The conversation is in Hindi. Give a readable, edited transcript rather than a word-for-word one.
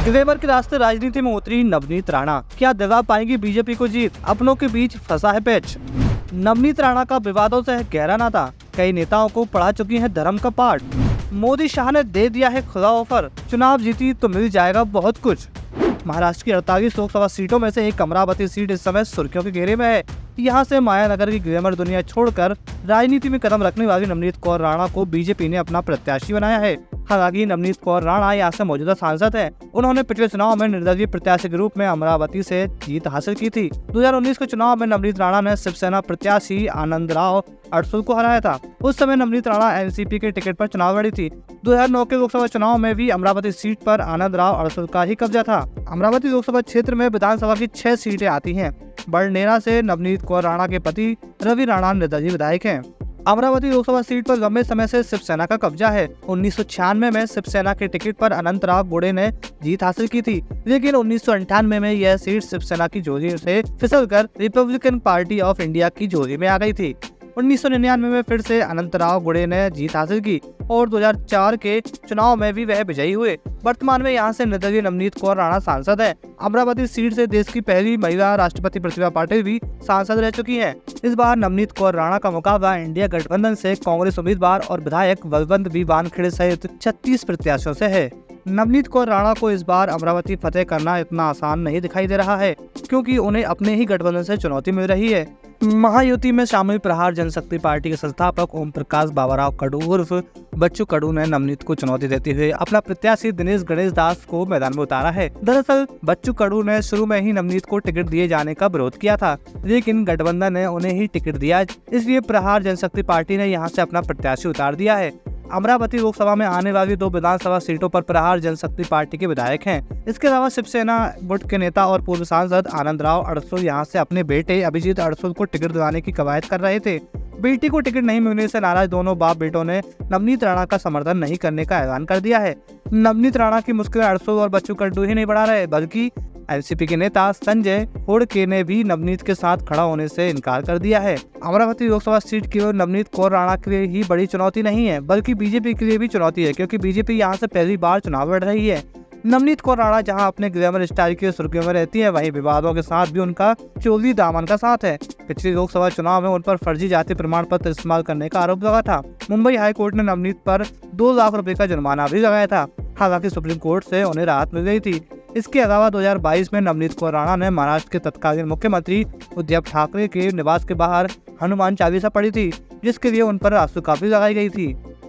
ग्लेमर के रास्ते राजनीति में उतरी नवनीत राणा, क्या दिला पाएंगी बीजेपी को जीत? अपनों के बीच फंसा है पेच। नवनीत राणा का विवादों से है गहरा नाता, कई नेताओं को पढ़ा चुकी है धर्म का पाठ। मोदी शाह ने दे दिया है खुला ऑफर, चुनाव जीती तो मिल जाएगा बहुत कुछ। महाराष्ट्र की 48 लोकसभा सीटों में से एक अमरावती सीट इस समय सुर्खियों के घेरे में है। यहाँ से मायानगर की ग्लैमर दुनिया छोड़कर राजनीति में कदम रखने वाली नवनीत कौर राणा को बीजेपी ने अपना प्रत्याशी बनाया है। हालांकि नवनीत कौर राणा यहाँ से मौजूदा सांसद हैं। उन्होंने पिछले चुनाव में निर्दलीय प्रत्याशी के रूप में अमरावती से जीत हासिल की थी। 2019 के चुनाव में नवनीत राणा ने शिवसेना प्रत्याशी आनंदराव अडसूल को हराया था। उस समय नवनीत राणा एनसीपी के टिकट पर चुनाव लड़ी थी। 2009 के लोकसभा चुनाव में भी अमरावती सीट पर आनंदराव अडसूल का ही कब्जा था। अमरावती लोकसभा क्षेत्र में विधानसभा की 6 सीटें आती हैं। बड़नेरा से नवनीत कौर राणा के पति रवि राणा निर्दलीय विधायक हैं। अमरावती लोकसभा सीट पर लंबे समय से शिवसेना का कब्जा है। 1996 में शिवसेना के टिकट पर अनंतराव गोड़े ने जीत हासिल की थी, लेकिन 1998 में यह सीट शिवसेना की झोली से फिसलकर रिपब्लिकन पार्टी ऑफ इंडिया की झोली में आ गई थी। 1999 में फिर से अनंतराव गोड़े ने जीत हासिल की और 2004 के चुनाव में भी वह विजयी हुए। वर्तमान में यहाँ से निर्दलीय नवनीत कौर राणा सांसद है। अमरावती सीट से देश की पहली महिला राष्ट्रपति प्रतिभा पाटिल भी सांसद रह चुकी हैं। इस बार नवनीत कौर राणा का मुकाबला इंडिया गठबंधन से कांग्रेस उम्मीदवार और विधायक बलवंत बी वानखेड़े सहित 36 प्रत्याशियों से है। नवनीत कौर राणा को इस बार अमरावती फतेह करना इतना आसान नहीं दिखाई दे रहा है, क्योंकि उन्हें अपने ही गठबंधन से चुनौती मिल रही है। महायुति में शामिल प्रहार जनशक्ति पार्टी के संस्थापक ओम प्रकाश बाबाराव कडू उर्फ बच्चू कडू ने नवनीत को चुनौती देते हुए अपना प्रत्याशी दिनेश गणेश दास को मैदान में उतारा है। दरअसल बच्चू कडू ने शुरू में ही नवनीत को टिकट दिए जाने का विरोध किया था, लेकिन गठबंधन ने उन्हें ही टिकट दिया, इसलिए प्रहार जनशक्ति पार्टी ने यहाँ से अपना प्रत्याशी उतार दिया है। अमरावती लोकसभा में आने वाली 2 विधानसभा सीटों पर प्रहार जनशक्ति पार्टी के विधायक हैं। इसके अलावा शिवसेना गुट के नेता और पूर्व सांसद आनंदराव अडसूल यहाँ से अपने बेटे अभिजीत अडसूल को टिकट दिलाने की कवायद कर रहे थे। बेटी को टिकट नहीं मिलने से नाराज दोनों बाप बेटों ने नवनीत राणा का समर्थन नहीं करने का ऐलान कर दिया है। नवनीत राणा की मुश्किलें अडसूल और बच्चू कडू ही नहीं बढ़ा रहे, बल्कि एनसीपी के नेता संजय होड़के ने भी नवनीत के साथ खड़ा होने से इनकार कर दिया है। अमरावती लोकसभा सीट केवल नवनीत कौर राणा के लिए ही बड़ी चुनौती नहीं है, बल्कि बीजेपी के लिए भी चुनौती है, क्योंकि बीजेपी यहाँ से पहली बार चुनाव लड़ रही है। नवनीत कौर राणा जहां अपने ग्लैमर स्टाइल की सुर्खियों में रहती है, वहीं विवादों के साथ भी उनका चोली दामन का साथ है। पिछली लोकसभा चुनाव में उन पर फर्जी जाति प्रमाण पत्र इस्तेमाल करने का आरोप लगा था। मुंबई हाई कोर्ट ने नवनीत पर 2 लाख रुपए का जुर्माना भी लगाया था। हालांकि सुप्रीम कोर्ट से उन्हें राहत मिल गई थी। इसके अलावा 2022 में नवनीत कौर राणा ने महाराष्ट्र के तत्कालीन मुख्यमंत्री उद्धव ठाकरे के निवास के बाहर हनुमान चालीसा पढ़ी थी, जिसके लिए उन पर आंसू काफी लगाई गई थी।